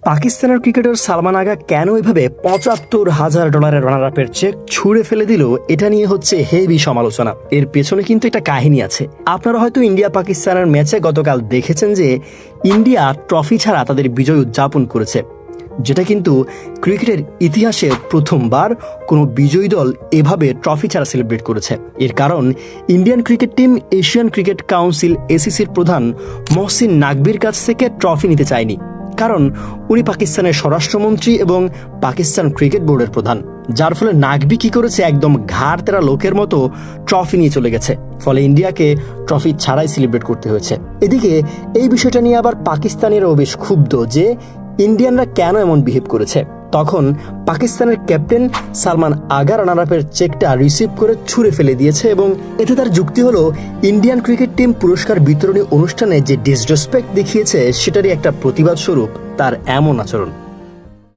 পাকিস্তানের ক্রিকেটার সালমান আগা কেন এভাবে $৭৫,০০০ রানার আপের চেক ছুঁড়ে ফেলে দিল, এটা নিয়ে হচ্ছে হেভি সমালোচনা। এর পেছনে কিন্তু একটা কাহিনী আছে। আপনারা হয়তো ইন্ডিয়া পাকিস্তানের ম্যাচে গতকাল দেখেছেন যে ইন্ডিয়া ট্রফি ছাড়া তাদের বিজয় উদযাপন করেছে, যেটা কিন্তু ক্রিকেটের ইতিহাসে প্রথমবার কোনো বিজয়ী দল এভাবে ট্রফি ছাড়া সেলিব্রেট করেছে। এর কারণ Indian cricket team Asian cricket council এসিসির প্রধান মহসিন নাকভির কাছ থেকে ট্রফি নিতে চায়নি, কারণ উনি পাকিস্তানের স্বরাষ্ট্রমন্ত্রী এবং পাকিস্তান ক্রিকেট বোর্ডের প্রধান। যার ফলে নাকভি কি করেছে, একদম ঘাড় তেরা লোকের মতো ট্রফি নিয়ে চলে গেছে। ফলে ইন্ডিয়াকে ট্রফি ছাড়াই সেলিব্রেট করতে হয়েছে। এদিকে এই বিষয়টা নিয়ে আবার পাকিস্তানিরাও বেশ ক্ষুব্ধ যে ইন্ডিয়ানরা কেন এমন বিহেভ করেছে। তখন পাকিস্তানের ক্যাপ্টেন সালমান আগা রানার আপের চেকটা রিসিভ করে ছুঁড়ে ফেলে দিয়েছে এবং এতে তার যুক্তি হলো ইন্ডিয়ান ক্রিকেট টিম পুরস্কার বিতরণী অনুষ্ঠানে যে ডিসরেসপেক্ট দেখিয়েছে সেটারই একটা প্রতিবাদ স্বরূপ তার এমন আচরণ।